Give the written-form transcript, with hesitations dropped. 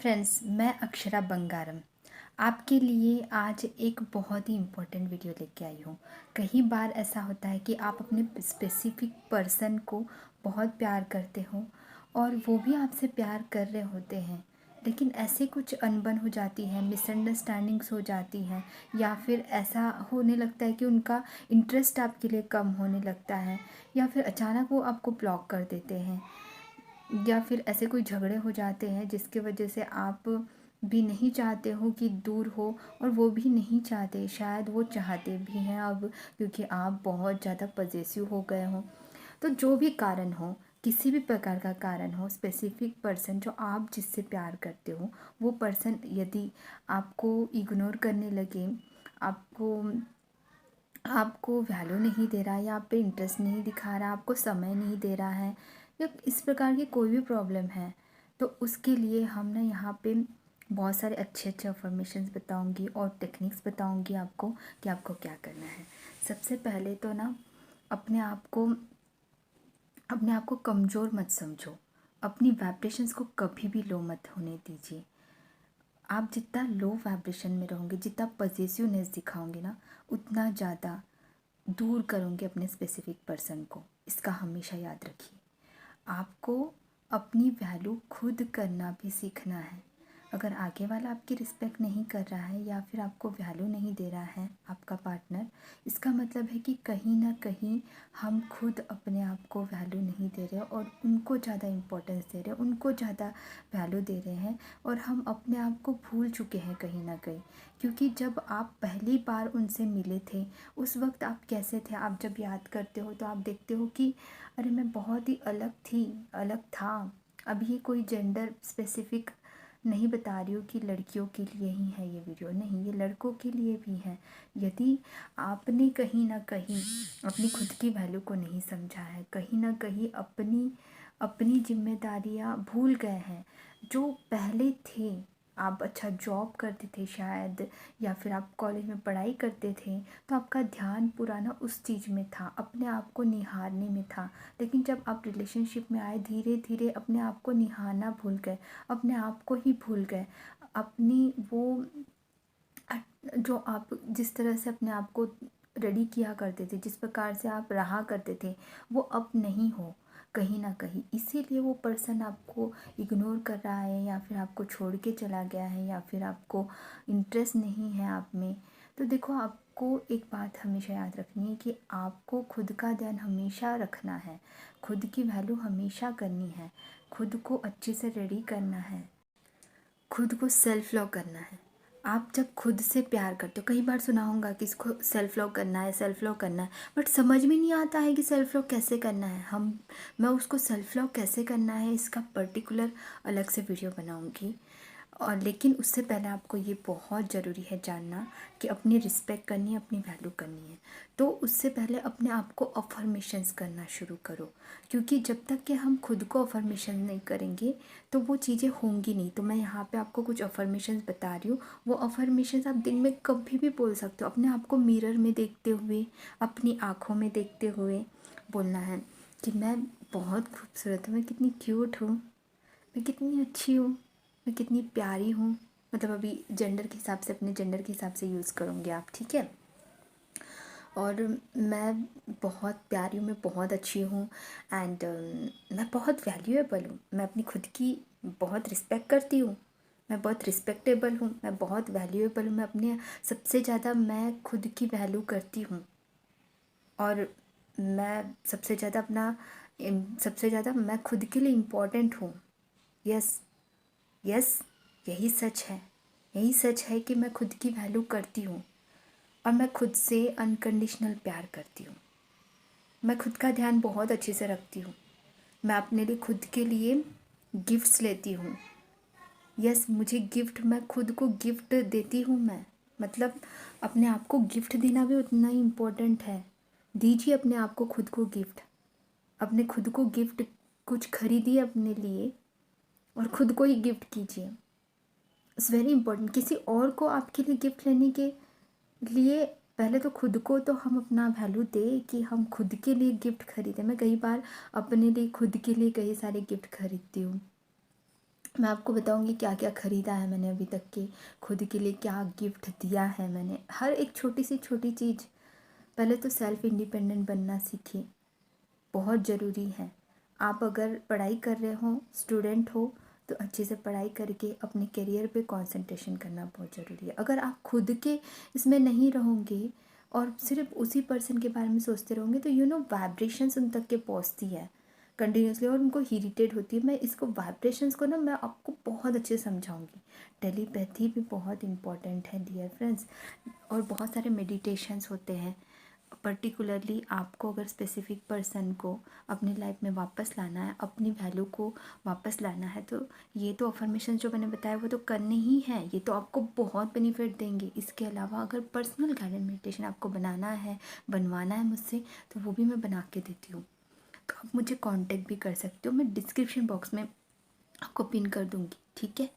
Friends, मैं अक्षरा बंगारम आपके लिए आज एक बहुत ही इम्पोर्टेंट वीडियो लेके आई हूँ। कई बार ऐसा होता है कि आप अपने स्पेसिफिक पर्सन को बहुत प्यार करते हो और वो भी आपसे प्यार कर रहे होते हैं, लेकिन ऐसे कुछ अनबन हो जाती है, मिसअंडरस्टैंडिंग्स हो जाती हैं, या फिर ऐसा होने लगता है कि उनका इंटरेस्ट आपके लिए कम होने लगता है, या फिर अचानक वो आपको ब्लॉक कर देते हैं, या फिर ऐसे कोई झगड़े हो जाते हैं जिसकी वजह से आप भी नहीं चाहते हो कि दूर हो और वो भी नहीं चाहते, शायद वो चाहते भी हैं अब, क्योंकि आप बहुत ज़्यादा पजेसिव हो गए हो। तो जो भी कारण हो, किसी भी प्रकार का कारण हो, स्पेसिफिक पर्सन जो आप जिससे प्यार करते हो वो पर्सन यदि आपको इग्नोर करने लगे, आपको आपको वैल्यू नहीं दे रहा है, या आप पे इंटरेस्ट नहीं दिखा रहा, आपको समय नहीं दे रहा है, या इस प्रकार की कोई भी प्रॉब्लम है, तो उसके लिए हम ना यहाँ पे बहुत सारे अच्छे अच्छे अफर्मेशंस बताऊंगी और टेक्निक्स बताऊंगी आपको कि आपको क्या करना है। सबसे पहले तो ना अपने आप को कमज़ोर मत समझो, अपनी वाइब्रेशंस को कभी भी लो मत होने दीजिए। आप जितना लो वाइब्रेशन में रहोगे, जितना पॉजिटिवनेस दिखाओगे ना, उतना ज़्यादा दूर करोगे अपने स्पेसिफिक पर्सन को। इसका हमेशा याद रखिए। आपको अपनी वैल्यू खुद करना भी सीखना है। अगर आगे वाला आपकी रिस्पेक्ट नहीं कर रहा है या फिर आपको वैल्यू नहीं दे रहा है आपका पार्टनर, इसका मतलब है कि कहीं ना कहीं हम खुद अपने आप को वैल्यू नहीं दे रहे और उनको ज़्यादा इम्पोर्टेंस दे रहे हैं, उनको ज़्यादा वैल्यू दे रहे हैं, और हम अपने आप को भूल चुके हैं कहीं ना कहीं। क्योंकि जब आप पहली बार उनसे मिले थे उस वक्त आप कैसे थे, आप जब याद करते हो तो आप देखते हो कि अरे मैं बहुत ही अलग थी, अलग था। अब ये कोई जेंडर स्पेसिफिक नहीं बता रही हूँ कि लड़कियों के लिए ही है ये वीडियो, नहीं, ये लड़कों के लिए भी है। यदि आपने कहीं ना कहीं अपनी खुद की वैल्यू को नहीं समझा है, कहीं ना कहीं अपनी अपनी जिम्मेदारियाँ भूल गए हैं, जो पहले थे, आप अच्छा जॉब करते थे शायद, या फिर आप कॉलेज में पढ़ाई करते थे, तो आपका ध्यान पूरा ना उस चीज़ में था, अपने आप को निहारने में था। लेकिन जब आप रिलेशनशिप में आए, धीरे धीरे अपने आप को निहारना भूल गए, अपने आप को ही भूल गए। अपनी वो जो आप जिस तरह से अपने आप को रेडी किया करते थे, जिस प्रकार से आप रहा करते थे, वो अब नहीं हो कहीं ना कहीं। इसीलिए वो पर्सन आपको इग्नोर कर रहा है, या फिर आपको छोड़ के चला गया है, या फिर आपको इंटरेस्ट नहीं है आप में। तो देखो, आपको एक बात हमेशा याद रखनी है कि आपको खुद का ध्यान हमेशा रखना है, खुद की वैल्यू हमेशा करनी है, खुद को अच्छे से रेडी करना है, खुद को सेल्फ लव करना है। आप जब खुद से प्यार करते हो, कई बार सुना होगा कि इसको सेल्फ लव करना है, सेल्फ लव करना है, बट समझ में नहीं आता है कि सेल्फ लव कैसे करना है। मैं उसको सेल्फ लव कैसे करना है इसका पर्टिकुलर अलग से वीडियो बनाऊंगी। और लेकिन उससे पहले आपको ये बहुत ज़रूरी है जानना कि अपनी रिस्पेक्ट करनी है, अपनी वैल्यू करनी है। तो उससे पहले अपने आप को अफर्मेशंस करना शुरू करो, क्योंकि जब तक कि हम खुद को अफर्मेशन नहीं करेंगे तो वो चीज़ें होंगी नहीं। तो मैं यहाँ पे आपको कुछ अफर्मेशंस बता रही हूँ। वो अफर्मेशंस आप दिन में कभी भी बोल सकते हो, अपने आप को मिरर में देखते हुए, अपनी आँखों में देखते हुए बोलना है कि मैं बहुत खूबसूरत हूँ, मैं कितनी क्यूट हूँ, मैं कितनी अच्छी हूँ, मैं कितनी प्यारी हूँ। मतलब अभी जेंडर के हिसाब से, अपने जेंडर के हिसाब से यूज़ करूँगी आप, ठीक है। और मैं बहुत प्यारी हूँ, मैं बहुत अच्छी हूँ, एंड मैं बहुत वैल्यूएबल हूँ, मैं अपनी खुद की बहुत रिस्पेक्ट करती हूँ, मैं बहुत रिस्पेक्टेबल हूँ, मैं बहुत वैल्यूएबल हूँ, मैं अपने सबसे ज़्यादा मैं खुद की वैल्यू करती हूँ, और मैं सबसे ज़्यादा मैं खुद के लिए इम्पोर्टेंट हूँ। यस, यस, यही सच है, यही सच है कि मैं खुद की वैल्यू करती हूँ, और मैं खुद से अनकंडीशनल प्यार करती हूँ। मैं खुद का ध्यान बहुत अच्छे से रखती हूँ, मैं अपने लिए खुद के लिए गिफ्ट्स लेती हूँ। यस, मुझे गिफ्ट, मैं खुद को गिफ्ट देती हूँ मैं, मतलब अपने आप को गिफ्ट देना भी उतना ही इम्पोर्टेंट है। दीजिए अपने आप को, खुद को गिफ्ट, अपने खुद को गिफ्ट, कुछ खरीदिए अपने लिए और खुद को ही गिफ्ट कीजिए। It's very important. किसी और को आपके लिए गिफ्ट लेने के लिए पहले तो खुद को तो हम अपना वैल्यू दें कि हम खुद के लिए गिफ्ट खरीदें। मैं कई बार अपने लिए, खुद के लिए कई सारे गिफ्ट खरीदती हूँ, मैं आपको बताऊंगी क्या क्या ख़रीदा है मैंने अभी तक के, खुद के लिए क्या गिफ्ट दिया है मैंने, हर एक छोटी सी छोटी चीज़। पहले तो सेल्फ़ इंडिपेंडेंट बनना सीखिए, बहुत ज़रूरी है। आप अगर पढ़ाई कर रहे हो, स्टूडेंट हो, तो अच्छे से पढ़ाई करके अपने करियर पे कंसंट्रेशन करना बहुत ज़रूरी है। अगर आप खुद के इसमें नहीं रहोगे और सिर्फ उसी पर्सन के बारे में सोचते रहोगे, तो वाइब्रेशंस उन तक के पहुँचती है कंटिन्यूसली और उनको इरिटेट होती है। मैं इसको वाइब्रेशंस को मैं आपको बहुत अच्छे से समझाऊंगी। टेलीपैथी भी बहुत इंपॉर्टेंट है डियर फ्रेंड्स, और बहुत सारे मेडिटेशंस होते हैं। पर्टिकुलरली आपको अगर स्पेसिफिक पर्सन को अपनी लाइफ में वापस लाना है, अपनी वैल्यू को वापस लाना है, तो ये तो अफर्मेशन जो मैंने बताया वो तो करने ही है, ये तो आपको बहुत बेनिफिट देंगे। इसके अलावा अगर पर्सनल गाइडेड मेडिटेशन आपको बनवाना है मुझसे, तो वो भी मैं बना के देती हूँ। तो आप मुझे कांटेक्ट भी कर सकते हो, मैं डिस्क्रिप्शन बॉक्स में आपको पिन कर दूँगी, ठीक है।